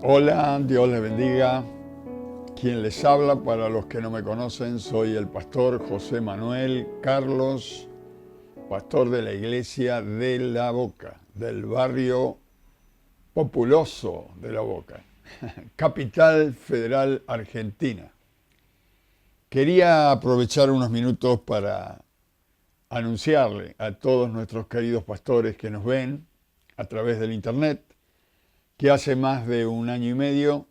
Hola, Dios les bendiga. Quien les habla, para los que no me conocen, soy el pastor José Manuel Carlos, pastor de la iglesia de La Boca, del barrio populoso de La Boca, capital federal argentina. Quería aprovechar unos minutos para anunciarle a todos nuestros queridos pastores que nos ven a través del internet que hace más de un año y medio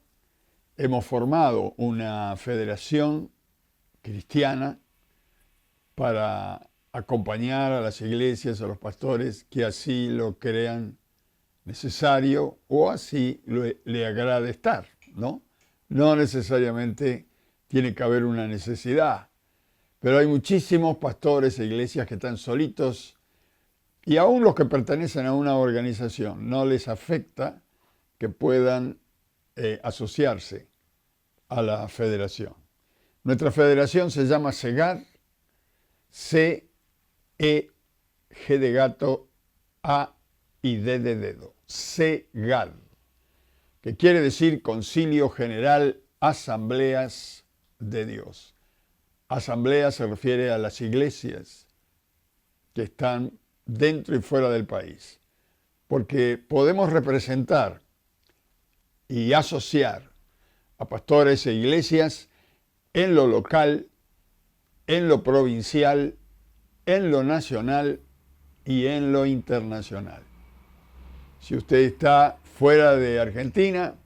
hemos formado una federación cristiana para acompañar a las iglesias, a los pastores que así lo crean necesario o así le agrade estar, ¿no? No necesariamente tiene que haber una necesidad, pero hay muchísimos pastores e iglesias que están solitos y aún los que pertenecen a una organización no les afecta que puedan asociarse a la federación. Nuestra federación se llama CEGAD, C-E-G de gato, A y D de dedo. CEGAD, que quiere decir Concilio General Asambleas de Dios. Asamblea se refiere a las iglesias que están dentro y fuera del país, porque podemos representar y asociar a pastores e iglesias en lo local, en lo provincial, en lo nacional y en lo internacional. Si usted está fuera de Argentina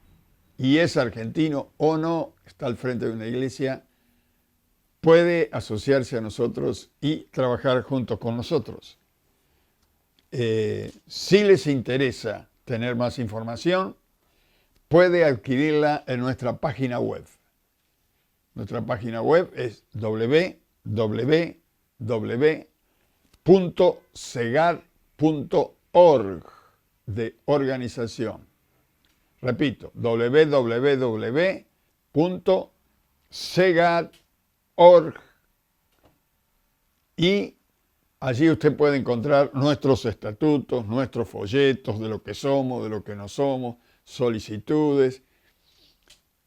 y es argentino o no, está al frente de una iglesia, puede asociarse a nosotros y trabajar junto con nosotros. Si les interesa tener más información, puede adquirirla en nuestra página web. Nuestra página web es www.segad.org de organización. Repito, www.segad.org y allí usted puede encontrar nuestros estatutos, nuestros folletos de lo que somos, de lo que no somos, solicitudes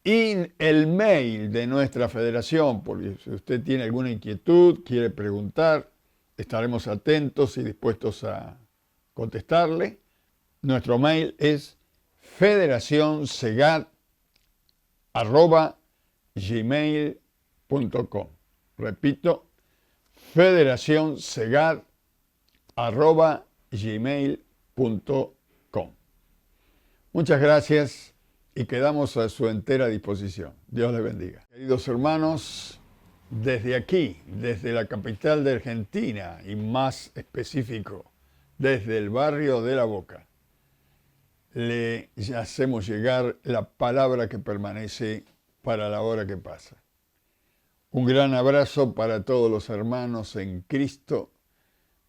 y el mail de nuestra federación, porque si usted tiene alguna inquietud, quiere preguntar, estaremos atentos y dispuestos a contestarle. Nuestro mail es federacionsegad@gmail.com. Repito, federacionsegad@gmail.com. Muchas gracias y quedamos a su entera disposición. Dios les bendiga. Queridos hermanos, desde aquí, desde la capital de Argentina y más específico, desde el barrio de La Boca, le hacemos llegar la palabra que permanece para la hora que pasa. Un gran abrazo para todos los hermanos en Cristo,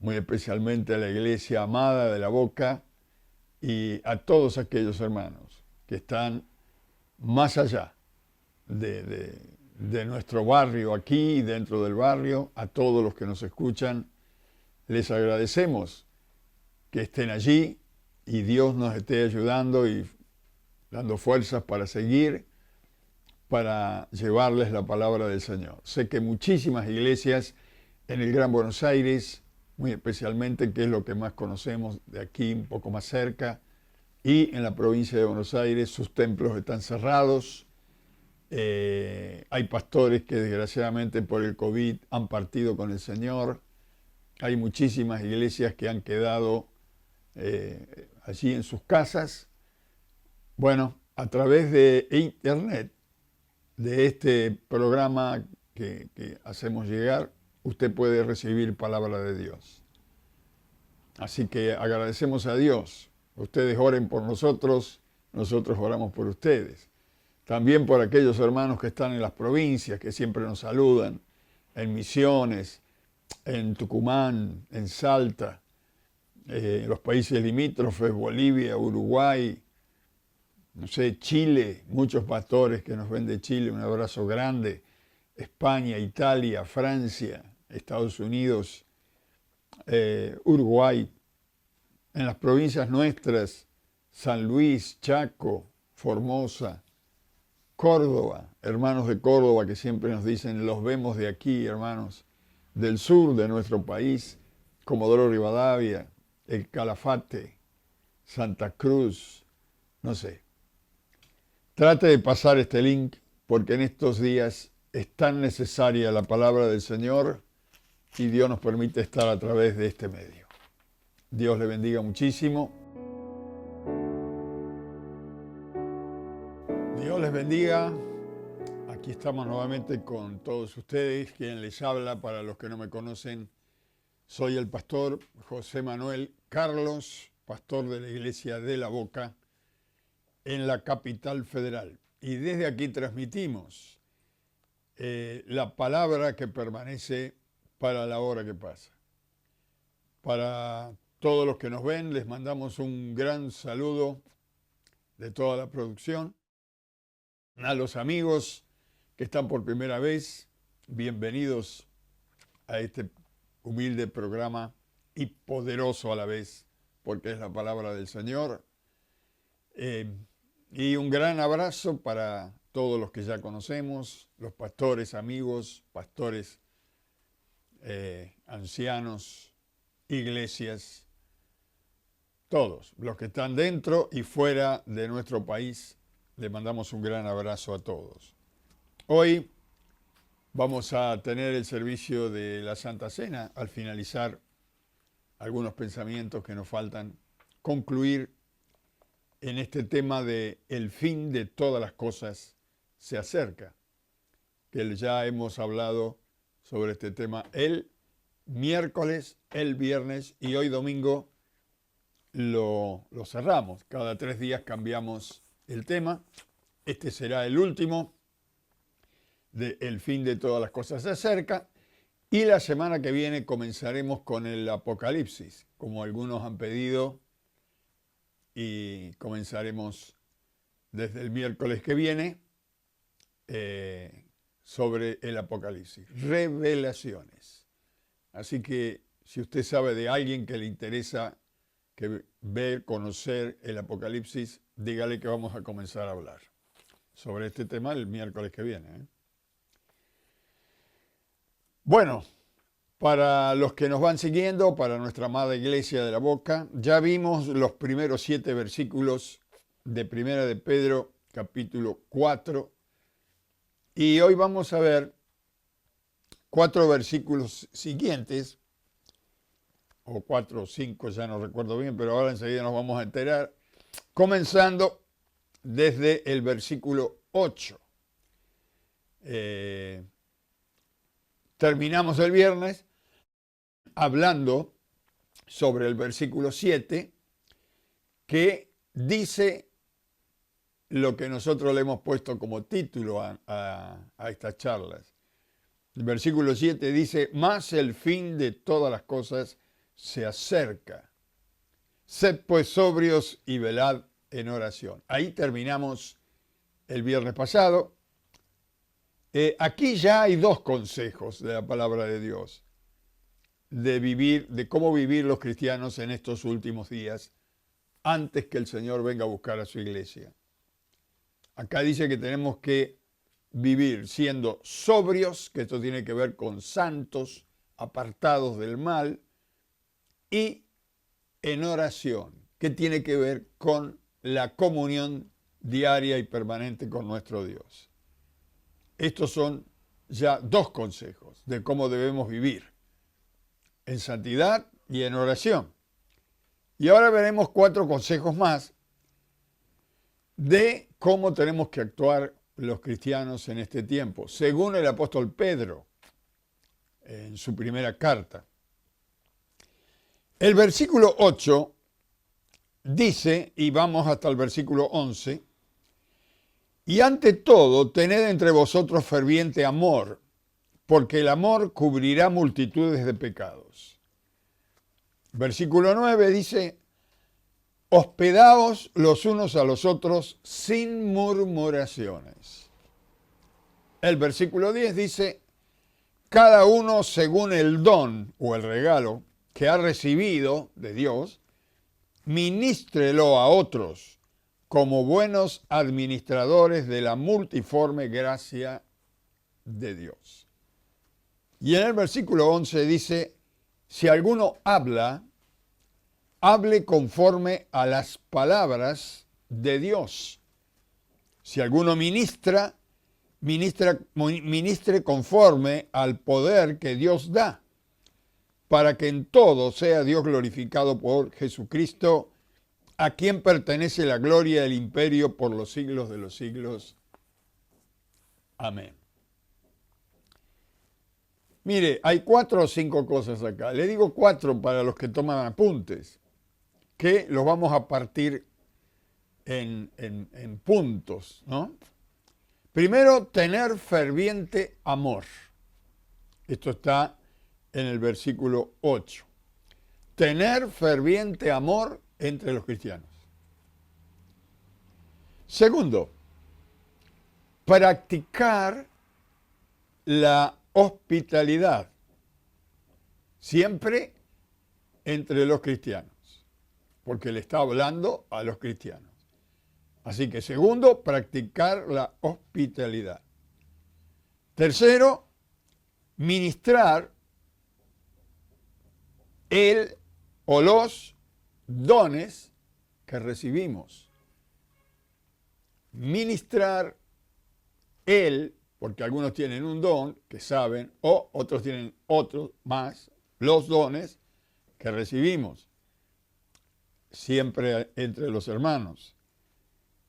muy especialmente a la iglesia amada de La Boca y a todos aquellos hermanos que están más allá de nuestro barrio aquí, dentro del barrio, a todos los que nos escuchan. Les agradecemos que estén allí y Dios nos esté ayudando y dando fuerzas para seguir, para llevarles la palabra del Señor. Sé que muchísimas iglesias en el Gran Buenos Aires, muy especialmente, que es lo que más conocemos de aquí, un poco más cerca, y en la provincia de Buenos Aires sus templos están cerrados. Hay pastores que desgraciadamente por el COVID han partido con el Señor. Hay muchísimas iglesias que han quedado allí en sus casas. Bueno, a través de internet, de este programa que hacemos llegar, usted puede recibir palabra de Dios. Así que agradecemos a Dios. Ustedes oren por nosotros, nosotros oramos por ustedes. También por aquellos hermanos que están en las provincias, que siempre nos saludan, en Misiones, en Tucumán, en Salta, en los países limítrofes, Bolivia, Uruguay, no sé, Chile, muchos pastores que nos ven de Chile, un abrazo grande, España, Italia, Francia, Estados Unidos, Uruguay, en las provincias nuestras, San Luis, Chaco, Formosa, Córdoba, hermanos de Córdoba que siempre nos dicen, los vemos de aquí, hermanos, del sur de nuestro país, Comodoro Rivadavia, El Calafate, Santa Cruz, no sé. Trate de pasar este link porque en estos días es tan necesaria la palabra del Señor y Dios nos permite estar a través de este medio. Dios le bendiga muchísimo. Dios les bendiga. Aquí estamos nuevamente con todos ustedes. Quien les habla, para los que no me conocen, soy el pastor José Manuel Carlos, pastor de la Iglesia de La Boca, en la capital federal. Y desde aquí transmitimos la palabra que permanece para la hora que pasa. Para todos los que nos ven, les mandamos un gran saludo de toda la producción. A los amigos que están por primera vez, bienvenidos a este humilde programa y poderoso a la vez, porque es la palabra del Señor. Y un gran abrazo para todos los que ya conocemos, los pastores, amigos, pastores, ancianos, iglesias, todos los que están dentro y fuera de nuestro país. Le mandamos un gran abrazo a todos. Hoy vamos a tener el servicio de la Santa Cena. Al finalizar, algunos pensamientos que nos faltan concluir en este tema de el fin de todas las cosas se acerca, que ya hemos hablado sobre este tema el miércoles, el viernes y hoy domingo lo cerramos. Cada 3 días cambiamos el tema. Este será el último de el fin de todas las cosas se acerca. Y la semana que viene comenzaremos con el Apocalipsis, como algunos han pedido, y comenzaremos desde el miércoles que viene sobre el Apocalipsis. Revelaciones. Así que si usted sabe de alguien que le interesa ver, conocer el Apocalipsis, dígale que vamos a comenzar a hablar sobre este tema el miércoles que viene. Bueno, para los que nos van siguiendo, para nuestra amada Iglesia de La Boca, ya vimos los primeros 7 versículos de Primera de Pedro, capítulo 4, y hoy vamos a ver 4 versículos siguientes, o 4 o 5, ya no recuerdo bien, pero ahora enseguida nos vamos a enterar, comenzando desde el versículo 8. Terminamos el viernes hablando sobre el versículo 7, que dice lo que nosotros le hemos puesto como título a estas charlas. El versículo 7 dice, mas el fin de todas las cosas se acerca. Sed pues sobrios y velad en oración. Ahí terminamos el viernes pasado. Aquí ya hay 2 consejos de la palabra de Dios, de cómo vivir los cristianos en estos últimos días, antes que el Señor venga a buscar a su iglesia. Acá dice que tenemos que vivir siendo sobrios, que esto tiene que ver con santos, apartados del mal, y en oración, que tiene que ver con la comunión diaria y permanente con nuestro Dios. Estos son ya 2 consejos de cómo debemos vivir, en santidad y en oración. Y ahora veremos 4 consejos más de cómo tenemos que actuar los cristianos en este tiempo, según el apóstol Pedro, en su primera carta. El versículo 8 dice, y vamos hasta el versículo 11, y ante todo, tened entre vosotros ferviente amor, porque el amor cubrirá multitudes de pecados. Versículo 9 dice, hospedaos los unos a los otros sin murmuraciones. El versículo 10 dice, cada uno según el don o el regalo que ha recibido de Dios, ministrelo a otros como buenos administradores de la multiforme gracia de Dios. Y en el versículo 11 dice, si alguno habla, hable conforme a las palabras de Dios. Si alguno ministra, ministre conforme al poder que Dios da, para que en todo sea Dios glorificado por Jesucristo, a quien pertenece la gloria del imperio por los siglos de los siglos. Amén. Mire, hay 4 o 5 cosas acá. Le digo 4 para los que toman apuntes, que los vamos a partir en puntos, ¿no? Primero, tener ferviente amor. Esto está en el versículo 8. Tener ferviente amor entre los cristianos. Segundo, practicar la hospitalidad, siempre entre los cristianos, porque le está hablando a los cristianos. Así que segundo, practicar la hospitalidad. Tercero, ministrar el o los dones que recibimos. Ministrar el, porque algunos tienen un don que saben, o otros tienen otros más, los dones que recibimos, siempre entre los hermanos.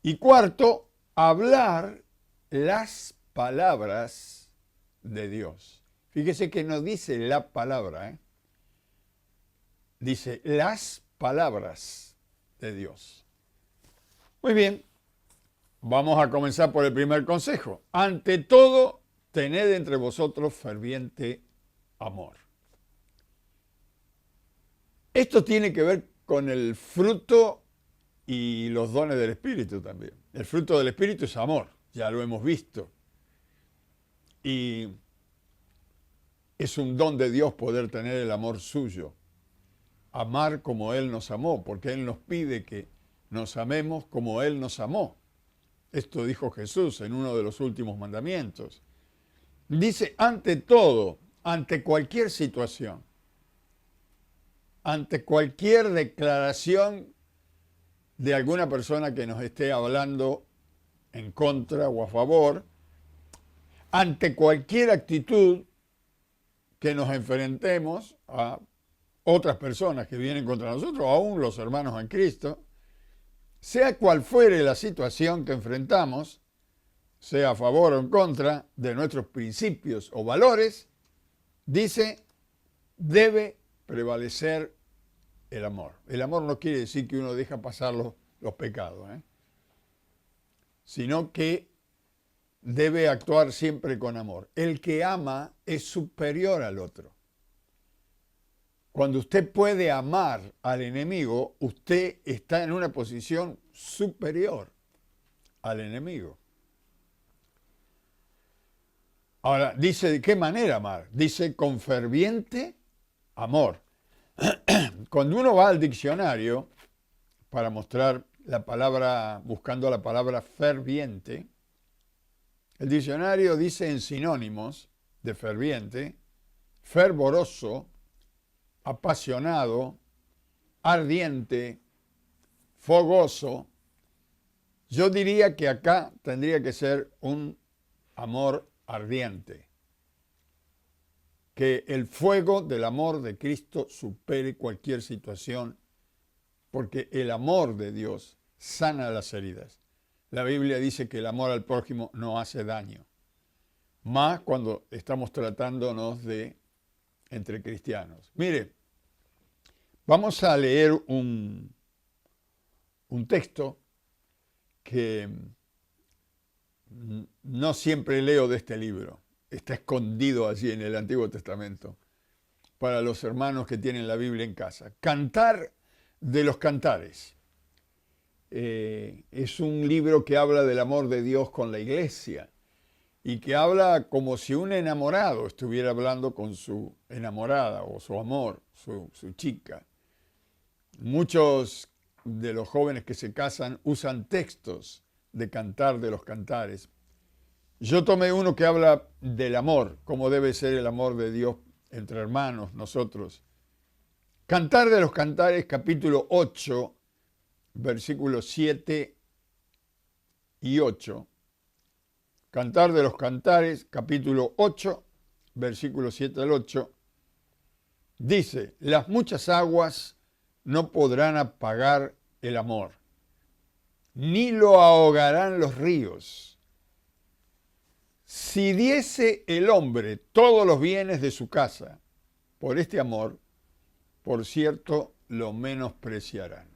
Y cuarto, hablar las palabras de Dios. Fíjese que no dice la palabra, dice las palabras de Dios. Muy bien, vamos a comenzar por el primer consejo. Ante todo, tened entre vosotros ferviente amor. Esto tiene que ver con el fruto y los dones del Espíritu también. El fruto del Espíritu es amor, ya lo hemos visto. Y es un don de Dios poder tener el amor suyo. Amar como Él nos amó, porque Él nos pide que nos amemos como Él nos amó. Esto dijo Jesús en uno de los últimos mandamientos. Dice, ante todo, ante cualquier situación, ante cualquier declaración de alguna persona que nos esté hablando en contra o a favor, ante cualquier actitud que nos enfrentemos a otras personas que vienen contra nosotros, aún los hermanos en Cristo, sea cual fuere la situación que enfrentamos, sea a favor o en contra de nuestros principios o valores, dice, debe prevalecer el amor. El amor no quiere decir que uno deja pasar los pecados, sino que debe actuar siempre con amor. El que ama es superior al otro. Cuando usted puede amar al enemigo, usted está en una posición superior al enemigo. Ahora, dice, ¿de qué manera amar? Dice, con ferviente amor. Cuando uno va al diccionario para mostrar la palabra, buscando la palabra ferviente, el diccionario dice en sinónimos de ferviente, fervoroso, apasionado, ardiente, fogoso. Yo diría que acá tendría que ser un amor ardiente. Que el fuego del amor de Cristo supere cualquier situación, porque el amor de Dios sana las heridas. La Biblia dice que el amor al prójimo no hace daño, más cuando estamos tratándonos de entre cristianos. Mire, vamos a leer un texto que no siempre leo de este libro. Está escondido allí en el Antiguo Testamento para los hermanos que tienen la Biblia en casa. Cantar de los Cantares. Es un libro que habla del amor de Dios con la iglesia y que habla como si un enamorado estuviera hablando con su enamorada o su amor, su chica. Muchos de los jóvenes que se casan usan textos de Cantar de los Cantares. Yo tomé uno que habla del amor, cómo debe ser el amor de Dios entre hermanos, nosotros. Cantar de los Cantares, capítulo 8, versículos 7 y 8. Cantar de los Cantares, capítulo 8, versículos 7 al 8. Dice, las muchas aguas no podrán apagar el amor, ni lo ahogarán los ríos. Si diese el hombre todos los bienes de su casa por este amor, por cierto, lo menospreciarán.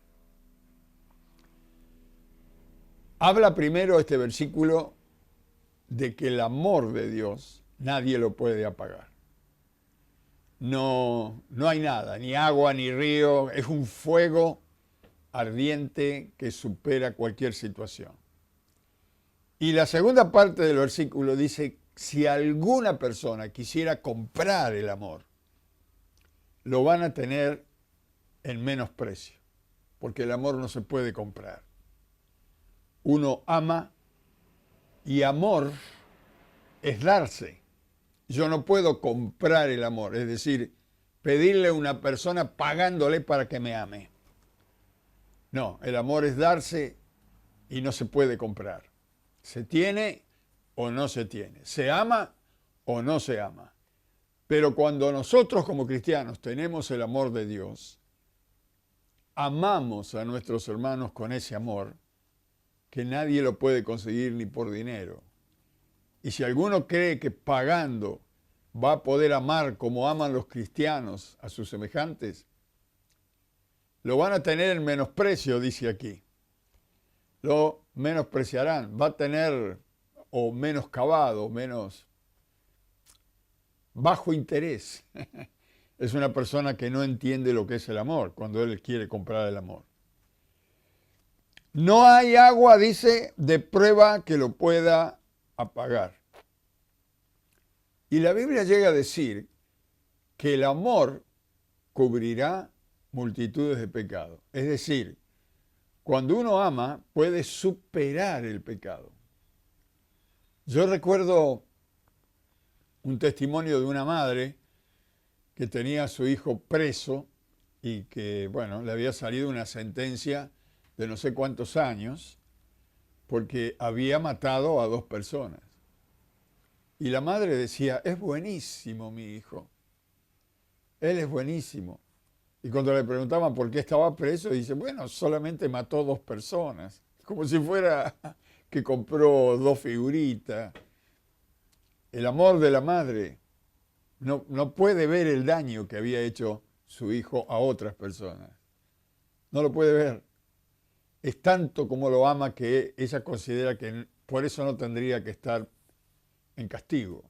Habla primero este versículo de que el amor de Dios nadie lo puede apagar. No hay nada, ni agua, ni río, es un fuego ardiente que supera cualquier situación. Y la segunda parte del versículo dice, si alguna persona quisiera comprar el amor, lo van a tener en menos precio, porque el amor no se puede comprar. Uno ama y amor es darse. Yo no puedo comprar el amor, es decir, pedirle a una persona pagándole para que me ame. No, el amor es darse y no se puede comprar. Se tiene o no se tiene, se ama o no se ama. Pero cuando nosotros como cristianos tenemos el amor de Dios, amamos a nuestros hermanos con ese amor que nadie lo puede conseguir ni por dinero. Y si alguno cree que pagando va a poder amar como aman los cristianos a sus semejantes, lo van a tener en menosprecio, dice aquí. Lo menospreciarán, va a tener o menoscabado, menos bajo interés. Es una persona que no entiende lo que es el amor cuando él quiere comprar el amor. No hay agua, dice, de prueba que lo pueda apagar. Y la Biblia llega a decir que el amor cubrirá multitudes de pecados. Es decir, cuando uno ama, puede superar el pecado. Yo recuerdo un testimonio de una madre que tenía a su hijo preso y que, bueno, le había salido una sentencia de no sé cuántos años porque había matado a 2 personas. Y la madre decía, es buenísimo mi hijo, él es buenísimo. Y cuando le preguntaban por qué estaba preso, dice, bueno, solamente mató 2 personas, como si fuera que compró 2 figuritas. El amor de la madre no puede ver el daño que había hecho su hijo a otras personas. No lo puede ver. Es tanto como lo ama que ella considera que por eso no tendría que estar en castigo.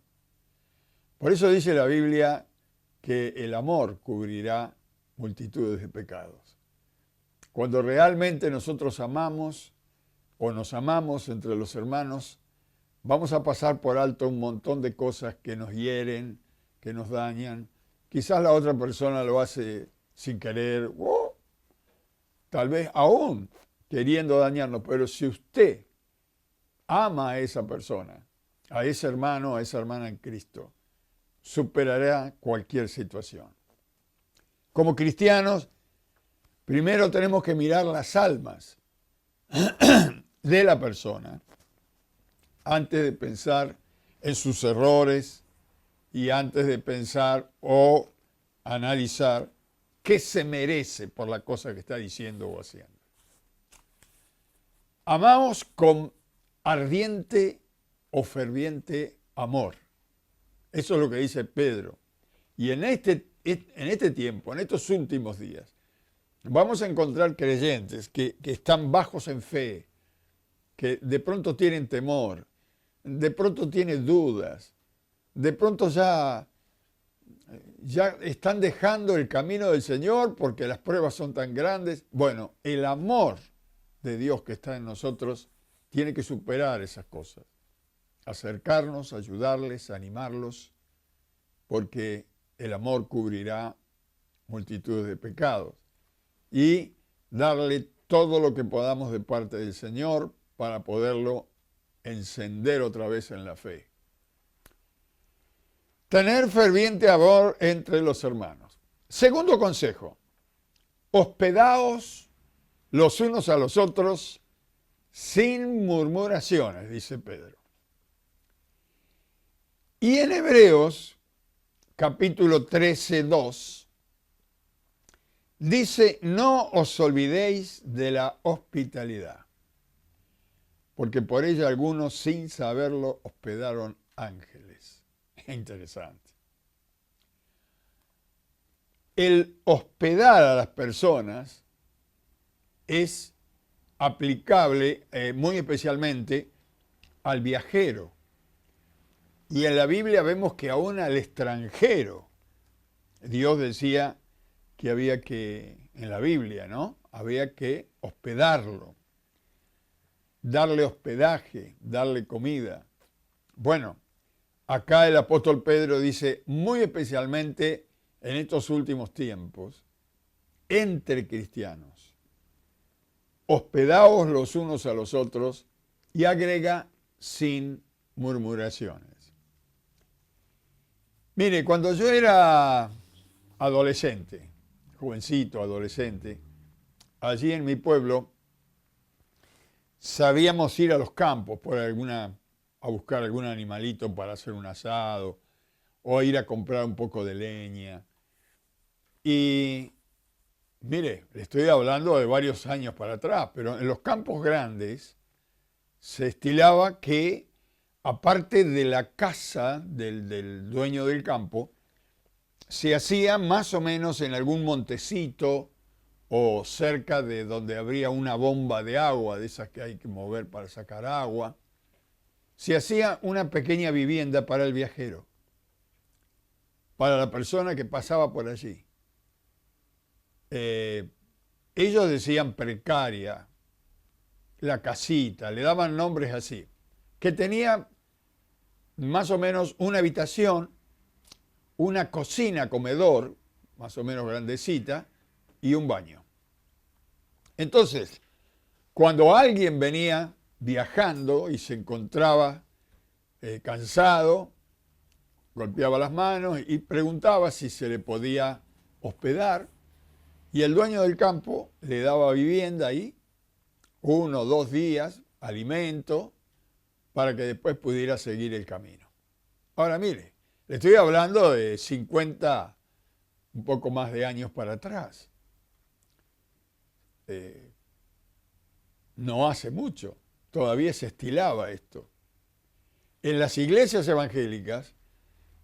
Por eso dice la Biblia que el amor cubrirá multitudes de pecados. Cuando realmente nosotros amamos o nos amamos entre los hermanos, vamos a pasar por alto un montón de cosas que nos hieren, que nos dañan. Quizás la otra persona lo hace sin querer, o tal vez aún queriendo dañarnos, pero si usted ama a esa persona, a ese hermano, a esa hermana en Cristo, superará cualquier situación. Como cristianos, primero tenemos que mirar las almas de la persona antes de pensar en sus errores y antes de pensar o analizar qué se merece por la cosa que está diciendo o haciendo. Amamos con ardiente o ferviente amor. Eso es lo que dice Pedro. Y en este tiempo, en estos últimos días, vamos a encontrar creyentes que están bajos en fe, que de pronto tienen temor, de pronto tienen dudas, de pronto ya están dejando el camino del Señor porque las pruebas son tan grandes. Bueno, el amor de Dios que está en nosotros tiene que superar esas cosas. Acercarnos, ayudarles, animarlos, porque el amor cubrirá multitudes de pecados. Y darle todo lo que podamos de parte del Señor para poderlo encender otra vez en la fe. Tener ferviente amor entre los hermanos. Segundo consejo, hospedaos los unos a los otros sin murmuraciones, dice Pedro. Y en Hebreos, capítulo 13, 2, dice, no os olvidéis de la hospitalidad, porque por ella algunos, sin saberlo, hospedaron ángeles. Interesante. El hospedar a las personas es aplicable muy especialmente al viajero. Y en la Biblia vemos que aún al extranjero, Dios decía que había que, en la Biblia, ¿no? Había que hospedarlo, darle hospedaje, darle comida. Bueno, acá el apóstol Pedro dice, muy especialmente en estos últimos tiempos, entre cristianos, hospedaos los unos a los otros, y agrega sin murmuraciones. Mire, cuando yo era adolescente, jovencito, adolescente, allí en mi pueblo sabíamos ir a los campos a buscar algún animalito para hacer un asado o ir a comprar un poco de leña. Y mire, le estoy hablando de varios años para atrás, pero en los campos grandes se estilaba que, aparte de la casa del dueño del campo, se hacía más o menos en algún montecito o cerca de donde habría una bomba de agua, de esas que hay que mover para sacar agua, se hacía una pequeña vivienda para el viajero, para la persona que pasaba por allí. Ellos decían precaria, la casita, le daban nombres así, que tenía más o menos una habitación, una cocina, comedor, más o menos grandecita, y un baño. Entonces, cuando alguien venía viajando y se encontraba cansado, golpeaba las manos y preguntaba si se le podía hospedar, y el dueño del campo le daba vivienda ahí, 1 o 2 días, alimento, para que después pudiera seguir el camino. Ahora mire, le estoy hablando de 50, un poco más de años para atrás. No hace mucho, todavía se estilaba esto. En las iglesias evangélicas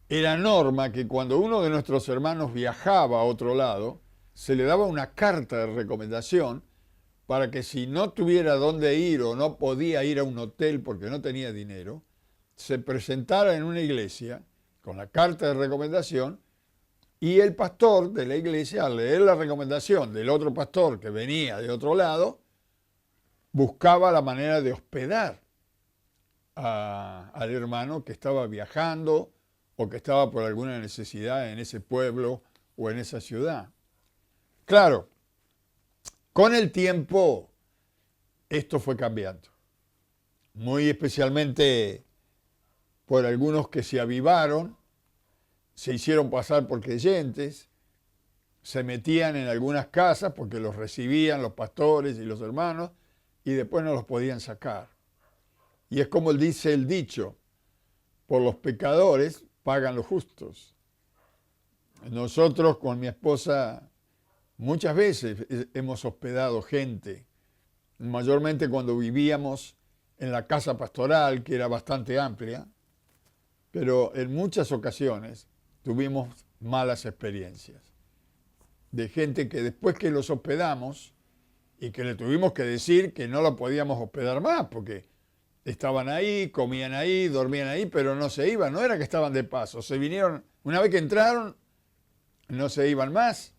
era norma que cuando uno de nuestros hermanos viajaba a otro lado, se le daba una carta de recomendación para que si no tuviera dónde ir o no podía ir a un hotel porque no tenía dinero, se presentara en una iglesia con la carta de recomendación y el pastor de la iglesia, al leer la recomendación del otro pastor que venía de otro lado, buscaba la manera de hospedar al hermano que estaba viajando o que estaba por alguna necesidad en ese pueblo o en esa ciudad. Claro, con el tiempo esto fue cambiando, muy especialmente por algunos que se avivaron, se hicieron pasar por creyentes, se metían en algunas casas porque los recibían los pastores y los hermanos y después no los podían sacar. Y es como dice el dicho, por los pecadores pagan los justos. Nosotros con mi esposa muchas veces hemos hospedado gente, mayormente cuando vivíamos en la casa pastoral, que era bastante amplia, pero en muchas ocasiones tuvimos malas experiencias de gente que después que los hospedamos y que le tuvimos que decir que no lo podíamos hospedar más porque estaban ahí, comían ahí, dormían ahí, pero no se iban, no era que estaban de paso, se vinieron, una vez que entraron, no se iban más.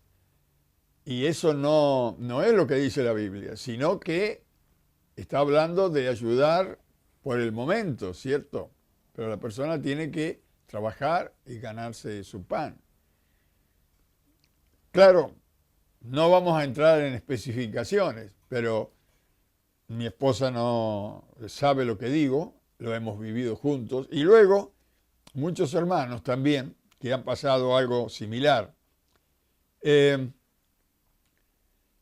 Y eso no es lo que dice la Biblia, sino que está hablando de ayudar por el momento, ¿cierto? Pero la persona tiene que trabajar y ganarse su pan. Claro, no vamos a entrar en especificaciones, pero mi esposa no sabe lo que digo, lo hemos vivido juntos, y luego muchos hermanos también que han pasado algo similar.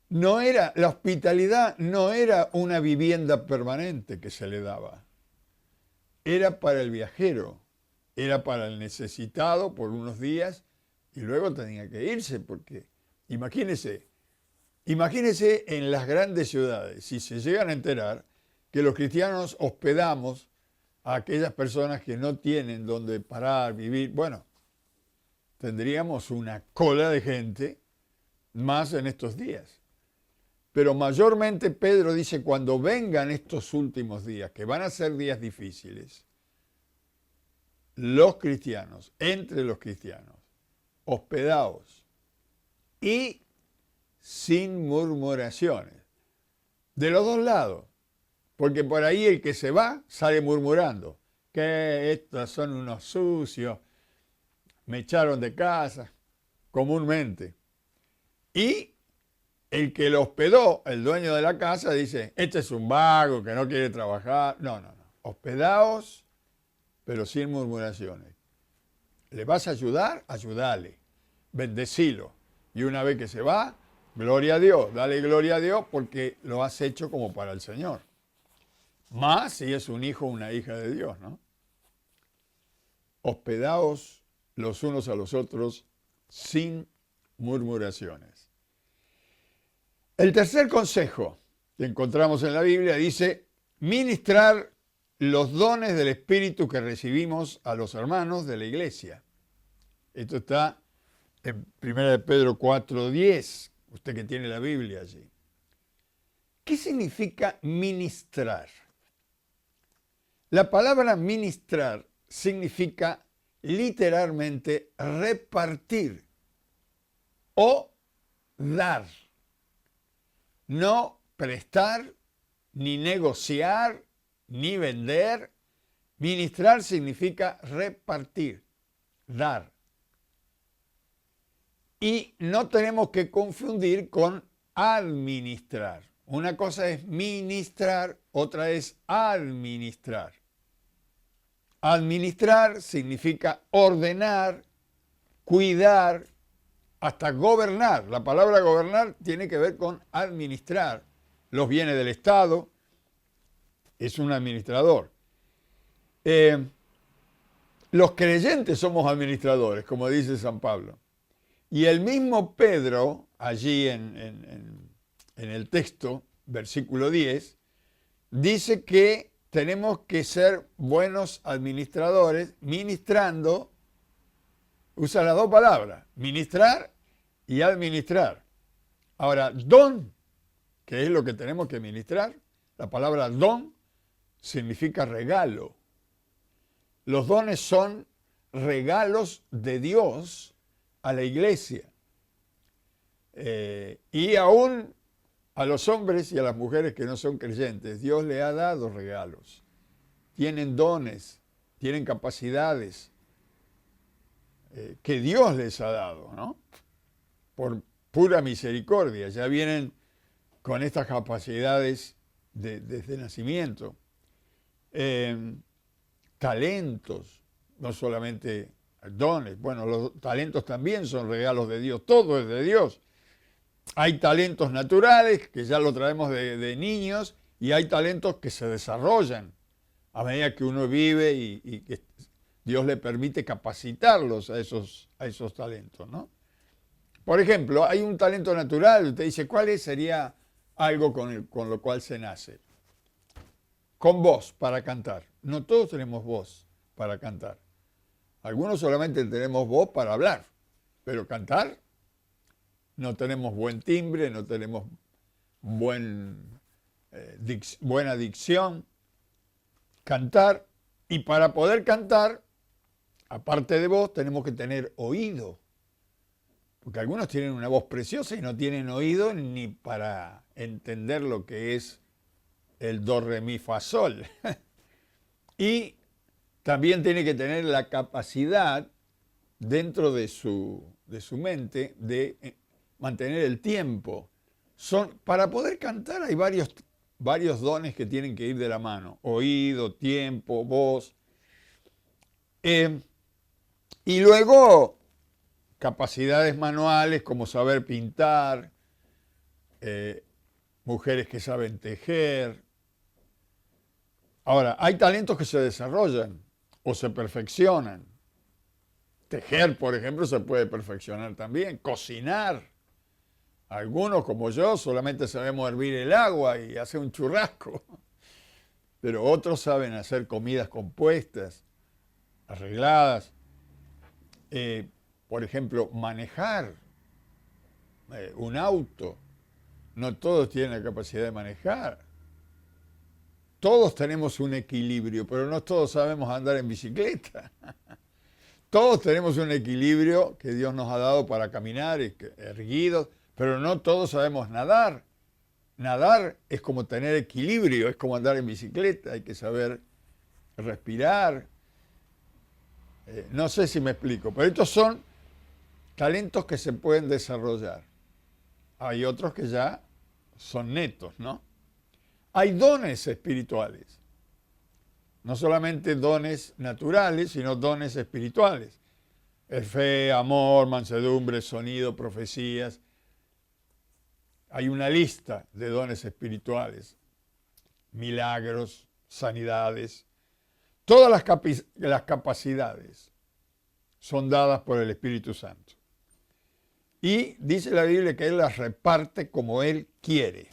La hospitalidad no era una vivienda permanente que se le daba, era para el viajero, era para el necesitado por unos días y luego tenía que irse, porque imagínense en las grandes ciudades, si se llegan a enterar que los cristianos hospedamos a aquellas personas que no tienen donde parar, vivir, bueno, tendríamos una cola de gente más en estos días. Pero mayormente Pedro dice, cuando vengan estos últimos días, que van a ser días difíciles, los cristianos, entre los cristianos, hospedaos y sin murmuraciones. De los dos lados, porque por ahí el que se va sale murmurando, que estos son unos sucios, me echaron de casa, comúnmente. Y el que lo hospedó, el dueño de la casa, dice, este es un vago que no quiere trabajar. No. Hospedaos, pero sin murmuraciones. ¿Le vas a ayudar? Ayúdale. Bendecilo. Y una vez que se va, gloria a Dios. Dale gloria a Dios porque lo has hecho como para el Señor. Más si es un hijo o una hija de Dios, ¿no? Hospedaos los unos a los otros sin murmuraciones. El tercer consejo que encontramos en la Biblia dice, ministrar los dones del Espíritu que recibimos a los hermanos de la iglesia. Esto está en 1 Pedro 4:10, usted que tiene la Biblia allí. ¿Qué significa ministrar? La palabra ministrar significa literalmente repartir o dar. No prestar, ni negociar, ni vender. Ministrar significa repartir, dar. Y no tenemos que confundir con administrar. Una cosa es ministrar, otra es administrar. Administrar significa ordenar, cuidar, hasta gobernar. La palabra gobernar tiene que ver con administrar los bienes del Estado. Es un administrador. Los creyentes somos administradores, como dice San Pablo. Y el mismo Pedro, allí en el texto, versículo 10, dice que tenemos que ser buenos administradores, ministrando. Usa las dos palabras, ministrar y administrar. Ahora, don, que es lo que tenemos que ministrar, la palabra don significa regalo. Los dones son regalos de Dios a la iglesia. Y aún a los hombres y a las mujeres que no son creyentes, Dios le ha dado regalos. Tienen dones, tienen capacidades que Dios les ha dado, ¿no? Por pura misericordia. Ya vienen con estas capacidades desde nacimiento. Talentos, no solamente dones. Bueno, los talentos también son regalos de Dios. Todo es de Dios. Hay talentos naturales, que ya lo traemos de niños, y hay talentos que se desarrollan a medida que uno vive y que Dios le permite capacitarlos a esos talentos, ¿no? Por ejemplo, hay un talento natural, usted dice, ¿cuál sería algo con lo cual se nace? Con voz para cantar. No todos tenemos voz para cantar. Algunos solamente tenemos voz para hablar, pero cantar no tenemos buen timbre, no tenemos buena dicción. Cantar, y para poder cantar, aparte de voz, tenemos que tener oído. Porque algunos tienen una voz preciosa y no tienen oído ni para entender lo que es el do, re, mi, fa, sol. Y también tiene que tener la capacidad dentro de su mente de mantener el tiempo. para poder cantar hay varios dones que tienen que ir de la mano. Oído, tiempo, voz. Y luego capacidades manuales como saber pintar, mujeres que saben tejer. Ahora, hay talentos que se desarrollan o se perfeccionan. Tejer, por ejemplo, se puede perfeccionar también. Cocinar. Algunos, como yo, solamente sabemos hervir el agua y hacer un churrasco. Pero otros saben hacer comidas compuestas, arregladas. Por ejemplo, manejar un auto. No todos tienen la capacidad de manejar. Todos tenemos un equilibrio, pero no todos sabemos andar en bicicleta. Todos tenemos un equilibrio que Dios nos ha dado para caminar erguidos, pero no todos sabemos nadar. Nadar es como tener equilibrio, es como andar en bicicleta, hay que saber respirar. No sé si me explico, pero estos son talentos que se pueden desarrollar. Hay otros que ya son netos, ¿no? Hay dones espirituales. No solamente dones naturales, sino dones espirituales. Fe, amor, mansedumbre, sonido, profecías. Hay una lista de dones espirituales. Milagros, sanidades. Todas las capacidades son dadas por el Espíritu Santo. Y dice la Biblia que Él las reparte como Él quiere.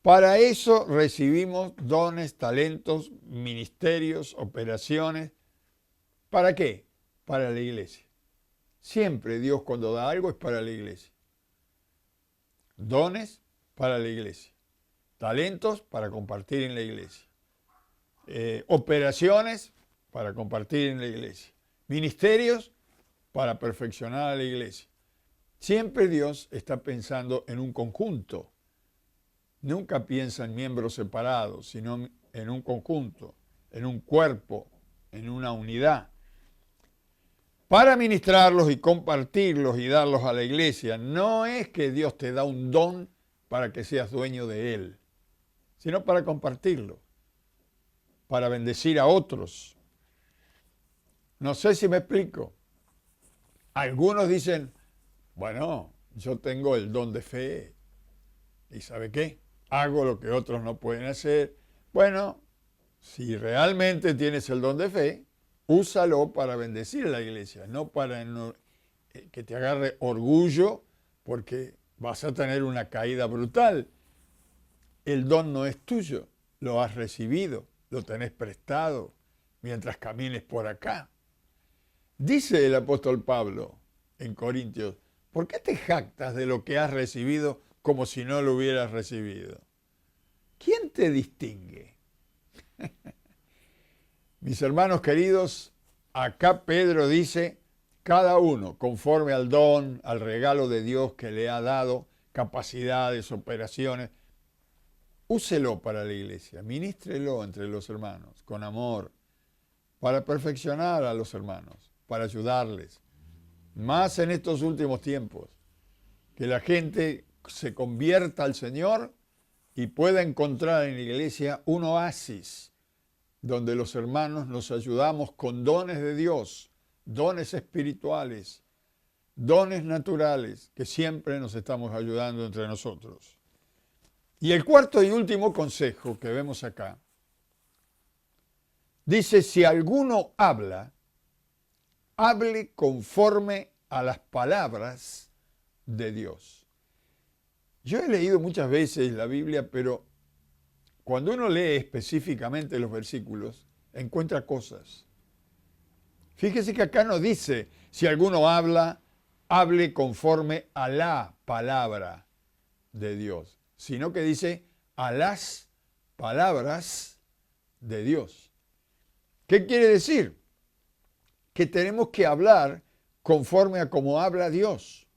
Para eso recibimos dones, talentos, ministerios, operaciones. ¿Para qué? Para la iglesia. Siempre Dios cuando da algo es para la iglesia. Dones para la iglesia. Talentos para compartir en la iglesia. Operaciones para compartir en la iglesia. Ministerios para perfeccionar a la iglesia. Siempre Dios está pensando en un conjunto. Nunca piensa en miembros separados, sino en un conjunto, en un cuerpo, en una unidad. Para ministrarlos y compartirlos y darlos a la iglesia, no es que Dios te da un don para que seas dueño de él, sino para compartirlo, para bendecir a otros. No sé si me explico. Algunos dicen, bueno, yo tengo el don de fe, ¿y sabe qué? Hago lo que otros no pueden hacer. Bueno, si realmente tienes el don de fe, úsalo para bendecir a la iglesia, no para que te agarre orgullo porque vas a tener una caída brutal. El don no es tuyo, lo has recibido, lo tenés prestado mientras camines por acá. Dice el apóstol Pablo en Corintios, ¿por qué te jactas de lo que has recibido como si no lo hubieras recibido? ¿Quién te distingue? Mis hermanos queridos, acá Pedro dice, cada uno conforme al don, al regalo de Dios que le ha dado, capacidades, operaciones, úselo para la iglesia, ministrelo entre los hermanos, con amor, para perfeccionar a los hermanos, para ayudarles. Más en estos últimos tiempos, que la gente se convierta al Señor y pueda encontrar en la iglesia un oasis donde los hermanos nos ayudamos con dones de Dios, dones espirituales, dones naturales, que siempre nos estamos ayudando entre nosotros. Y el cuarto y último consejo que vemos acá, dice, si alguno habla, hable conforme a las palabras de Dios. Yo he leído muchas veces la Biblia, pero cuando uno lee específicamente los versículos, encuentra cosas. Fíjese que acá no dice, si alguno habla, hable conforme a la palabra de Dios, sino que dice, a las palabras de Dios. ¿Qué quiere decir? Que tenemos que hablar conforme a cómo habla Dios.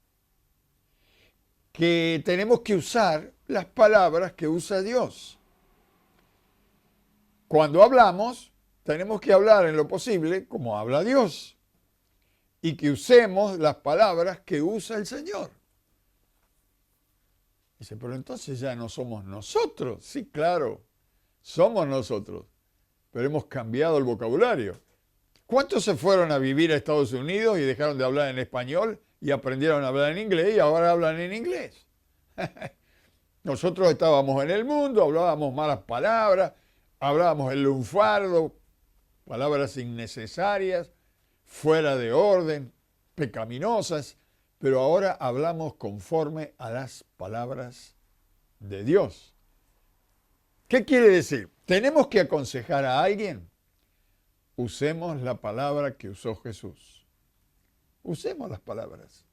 Que tenemos que usar las palabras que usa Dios. Cuando hablamos, tenemos que hablar en lo posible como habla Dios. Y que usemos las palabras que usa el Señor. Dice, pero entonces ya no somos nosotros. Sí, claro, somos nosotros, pero hemos cambiado el vocabulario. ¿Cuántos se fueron a vivir a Estados Unidos y dejaron de hablar en español y aprendieron a hablar en inglés y ahora hablan en inglés? Nosotros estábamos en el mundo, hablábamos malas palabras, hablábamos el lunfardo, palabras innecesarias, fuera de orden, pecaminosas, pero ahora hablamos conforme a las palabras de Dios. ¿Qué quiere decir? ¿Tenemos que aconsejar a alguien? Usemos la palabra que usó Jesús. Usemos las palabras.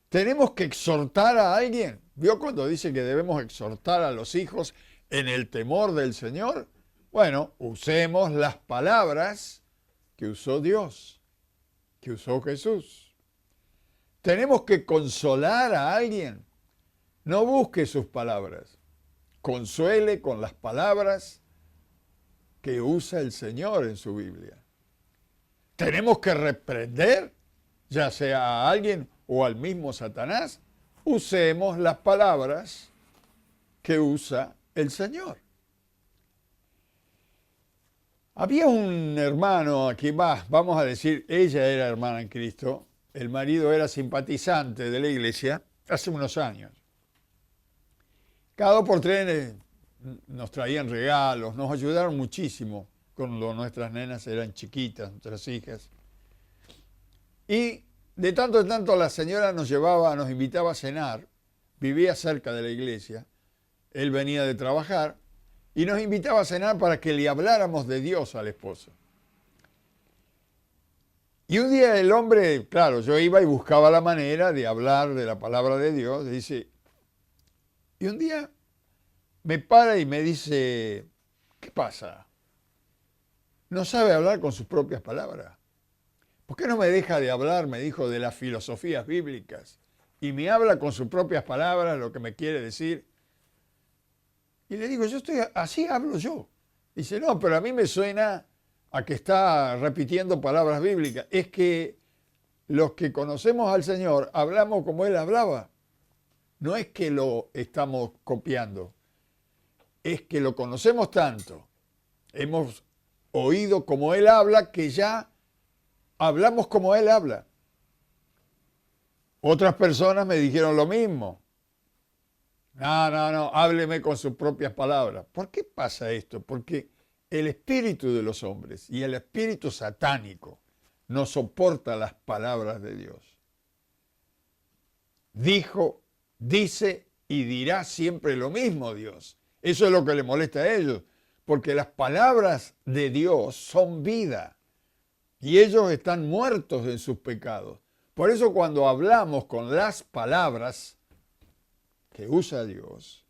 ¿Tenemos que exhortar a alguien? ¿Vio cuando dice que debemos exhortar a los hijos en el temor del Señor? Bueno, usemos las palabras que usó Dios, que usó Jesús. ¿Tenemos que consolar a alguien? No busque sus palabras. Consuele con las palabras que usa el Señor en su Biblia. ¿Tenemos que reprender, ya sea a alguien o al mismo Satanás? Usemos las palabras que usa el Señor. Había un hermano, aquí vamos a decir, ella era hermana en Cristo, el marido era simpatizante de la iglesia hace unos años. Cada 2 por 3 nos traían regalos, nos ayudaron muchísimo cuando nuestras nenas eran chiquitas, nuestras hijas. Y de tanto en tanto la señora nos invitaba a cenar, vivía cerca de la iglesia, él venía de trabajar y nos invitaba a cenar para que le habláramos de Dios al esposo. Y un día el hombre, claro, yo iba y buscaba la manera de hablar de la palabra de Dios, dice, y un día me para y me dice, ¿qué pasa? No sabe hablar con sus propias palabras. ¿Por qué no me deja de hablar, me dijo, de las filosofías bíblicas? Y me habla con sus propias palabras lo que me quiere decir. Y le digo, así hablo yo. Dice, no, pero a mí me suena a que está repitiendo palabras bíblicas. Es que los que conocemos al Señor hablamos como Él hablaba. No es que lo estamos copiando. Es que lo conocemos tanto. Hemos oído como Él habla que ya hablamos como Él habla. Otras personas me dijeron lo mismo. No, hábleme con sus propias palabras. ¿Por qué pasa esto? Porque el espíritu de los hombres y el espíritu satánico no soporta las palabras de Dios. Dijo, dice y dirá siempre lo mismo Dios. Eso es lo que le molesta a ellos, porque las palabras de Dios son vida y ellos están muertos en sus pecados. Por eso cuando hablamos con las palabras que usa Dios,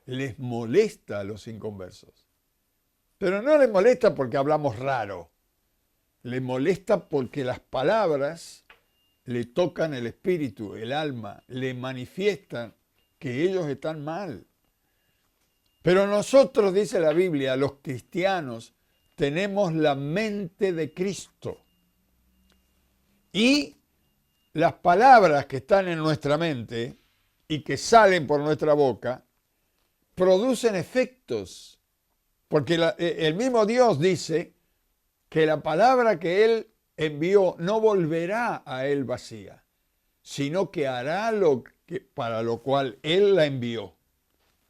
les molesta a los inconversos. Pero no les molesta porque hablamos raro, les molesta porque las palabras le tocan el espíritu, el alma, le manifiestan que ellos están mal. Pero nosotros, dice la Biblia, los cristianos, tenemos la mente de Cristo. Y las palabras que están en nuestra mente y que salen por nuestra boca, producen efectos. Porque el mismo Dios dice que la palabra que Él envió no volverá a Él vacía, sino que hará para lo cual Él la envió.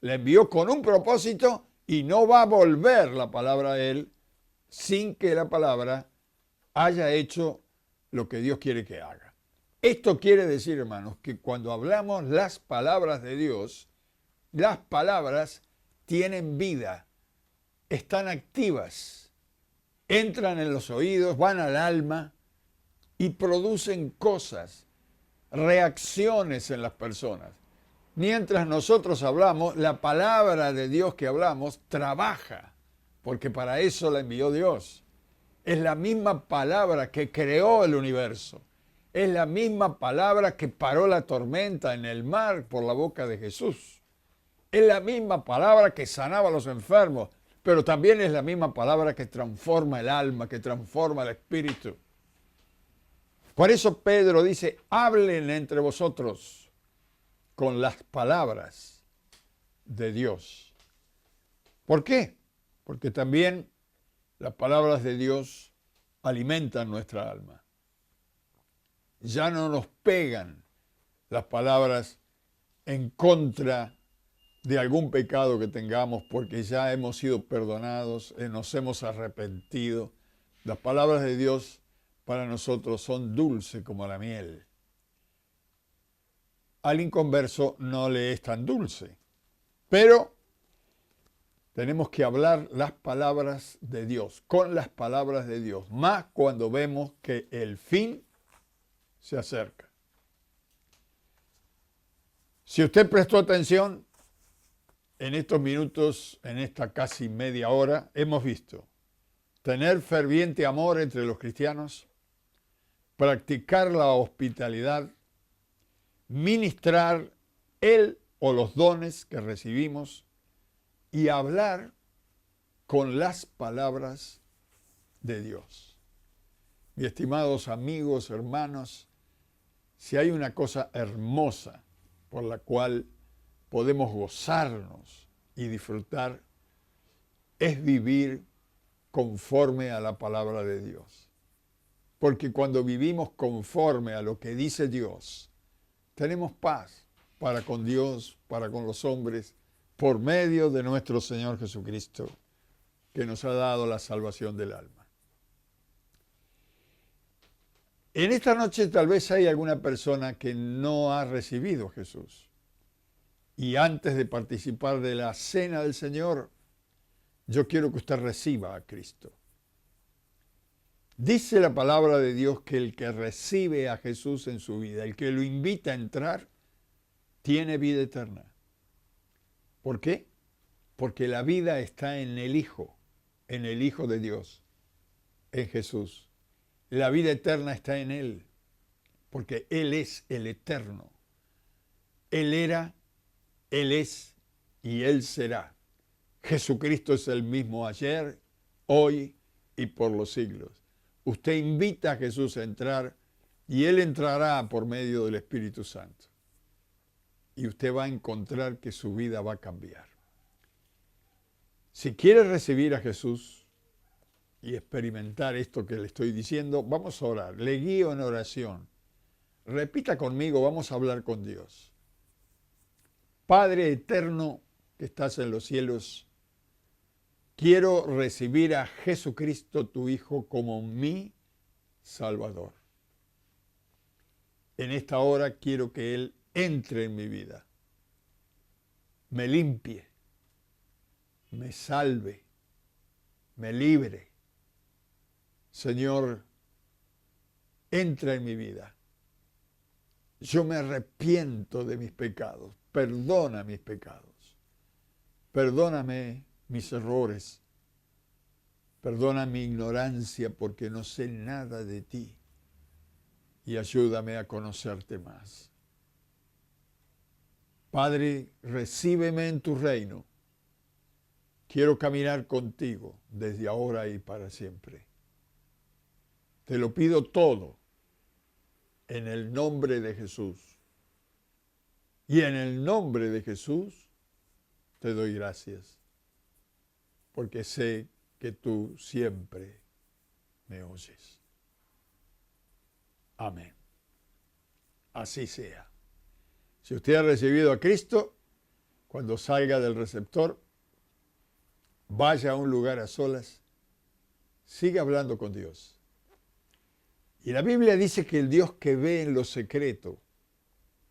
La envió con un propósito y no va a volver la palabra a Él sin que la palabra haya hecho lo que Dios quiere que haga. Esto quiere decir, hermanos, que cuando hablamos las palabras de Dios, las palabras tienen vida, están activas, entran en los oídos, van al alma y producen cosas, reacciones en las personas. Mientras nosotros hablamos, la palabra de Dios que hablamos trabaja, porque para eso la envió Dios. Es la misma palabra que creó el universo. Es la misma palabra que paró la tormenta en el mar por la boca de Jesús. Es la misma palabra que sanaba a los enfermos, pero también es la misma palabra que transforma el alma, que transforma el espíritu. Por eso Pedro dice, hablen entre vosotros con las palabras de Dios. ¿Por qué? Porque también las palabras de Dios alimentan nuestra alma. Ya no nos pegan las palabras en contra de algún pecado que tengamos, porque ya hemos sido perdonados, nos hemos arrepentido. Las palabras de Dios para nosotros son dulces como la miel. Al inconverso no le es tan dulce, pero tenemos que hablar las palabras de Dios, con las palabras de Dios, más cuando vemos que el fin se acerca. Si usted prestó atención, en estos minutos, en esta casi media hora, hemos visto tener ferviente amor entre los cristianos, practicar la hospitalidad, ministrar el o los dones que recibimos y hablar con las palabras de Dios. Mis estimados amigos, hermanos, si hay una cosa hermosa por la cual podemos gozarnos y disfrutar, es vivir conforme a la palabra de Dios. Porque cuando vivimos conforme a lo que dice Dios, tenemos paz para con Dios, para con los hombres, por medio de nuestro Señor Jesucristo, que nos ha dado la salvación del alma. En esta noche tal vez hay alguna persona que no ha recibido a Jesús. Y antes de participar de la cena del Señor, yo quiero que usted reciba a Cristo. Dice la palabra de Dios que el que recibe a Jesús en su vida, el que lo invita a entrar, tiene vida eterna. ¿Por qué? Porque la vida está en el Hijo de Dios, en Jesús. La vida eterna está en Él, porque Él es el eterno. Él era, Él es y Él será. Jesucristo es el mismo ayer, hoy y por los siglos. Usted invita a Jesús a entrar y Él entrará por medio del Espíritu Santo. Y usted va a encontrar que su vida va a cambiar. Si quiere recibir a Jesús y experimentar esto que le estoy diciendo, vamos a orar. Le guío en oración. Repita conmigo, vamos a hablar con Dios. Padre eterno que estás en los cielos, quiero recibir a Jesucristo, tu Hijo, como mi Salvador. En esta hora quiero que Él entre en mi vida, me limpie, me salve, me libre. Señor, entra en mi vida. Yo me arrepiento de mis pecados. Perdona mis pecados. Perdóname mis errores. Perdona mi ignorancia porque no sé nada de ti. Y ayúdame a conocerte más. Padre, recíbeme en tu reino. Quiero caminar contigo desde ahora y para siempre. Te lo pido todo en el nombre de Jesús. Y en el nombre de Jesús te doy gracias, porque sé que tú siempre me oyes. Amén. Así sea. Si usted ha recibido a Cristo, cuando salga del receptor, vaya a un lugar a solas, siga hablando con Dios. Y la Biblia dice que el Dios que ve en lo secreto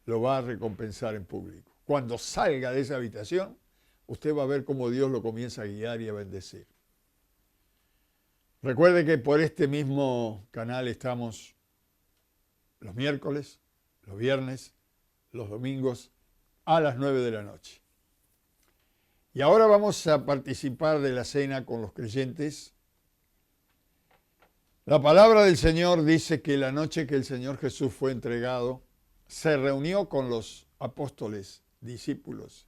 lo va a recompensar en público. Cuando salga de esa habitación, usted va a ver cómo Dios lo comienza a guiar y a bendecir. Recuerde que por este mismo canal estamos los miércoles, los viernes, los domingos a las 9 de la noche. Y ahora vamos a participar de la cena con los creyentes. La palabra del Señor dice que la noche que el Señor Jesús fue entregado, se reunió con los apóstoles, discípulos,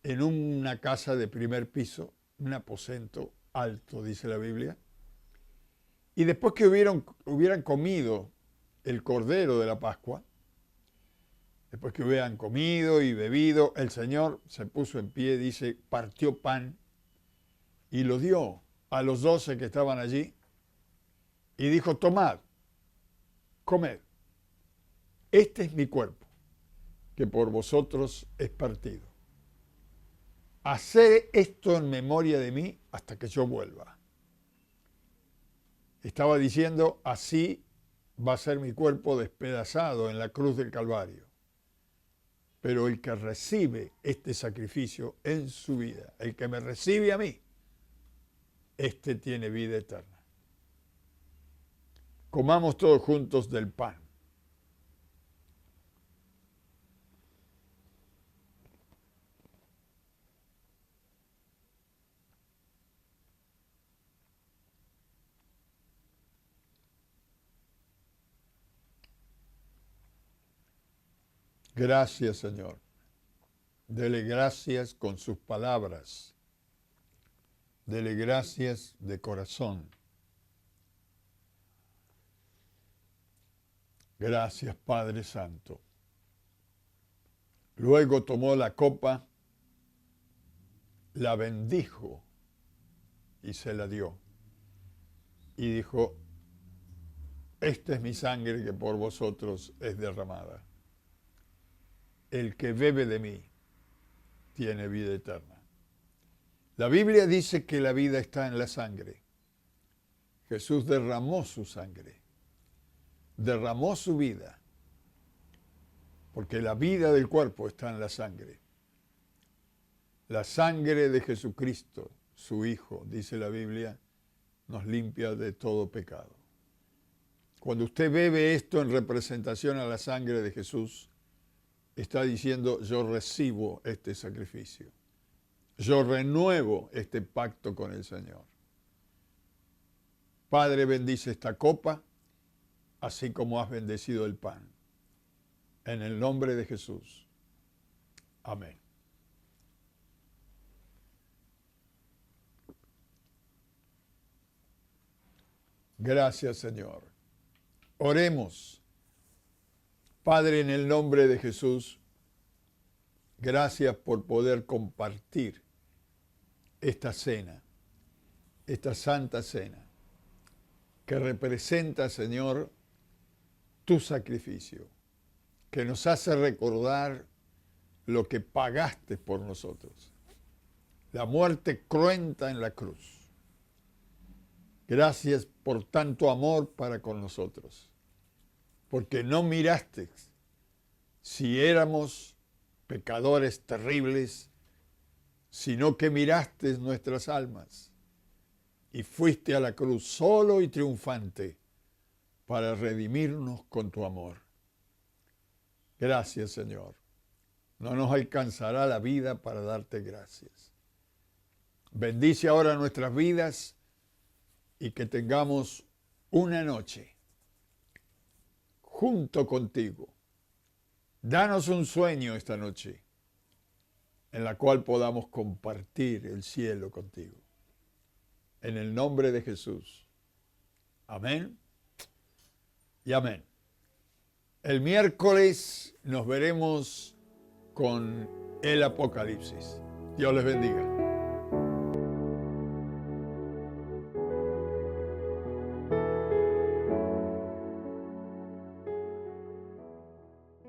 en una casa de primer piso, un aposento alto, dice la Biblia. Y después que hubieran comido el cordero de la Pascua, Después que hubieran comido y bebido, el Señor se puso en pie, dice, partió pan y lo dio a los 12 que estaban allí y dijo, tomad, comed, este es mi cuerpo, que por vosotros es partido. Haced esto en memoria de mí hasta que yo vuelva. Estaba diciendo, así va a ser mi cuerpo despedazado en la cruz del Calvario. Pero el que recibe este sacrificio en su vida, el que me recibe a mí, este tiene vida eterna. Comamos todos juntos del pan. Gracias, Señor. Dele gracias con sus palabras. Dele gracias de corazón. Gracias, Padre Santo. Luego tomó la copa, la bendijo y se la dio. Y dijo, esta es mi sangre que por vosotros es derramada. El que bebe de mí tiene vida eterna. La Biblia dice que la vida está en la sangre. Jesús derramó su sangre, derramó su vida, porque la vida del cuerpo está en la sangre. La sangre de Jesucristo, su Hijo, dice la Biblia, nos limpia de todo pecado. Cuando usted bebe esto en representación a la sangre de Jesús, está diciendo, yo recibo este sacrificio. Yo renuevo este pacto con el Señor. Padre, bendice esta copa, así como has bendecido el pan. En el nombre de Jesús. Amén. Gracias, Señor. Oremos. Padre, en el nombre de Jesús, gracias por poder compartir esta cena, esta santa cena, que representa, Señor, tu sacrificio, que nos hace recordar lo que pagaste por nosotros, la muerte cruenta en la cruz. Gracias por tanto amor para con nosotros, porque no miraste si éramos pecadores terribles, sino que miraste nuestras almas y fuiste a la cruz solo y triunfante para redimirnos con tu amor. Gracias, Señor. No nos alcanzará la vida para darte gracias. Bendice ahora nuestras vidas y que tengamos una noche junto contigo. Danos un sueño esta noche en la cual podamos compartir el cielo contigo. En el nombre de Jesús. Amén y amén. El miércoles nos veremos con el Apocalipsis. Dios les bendiga.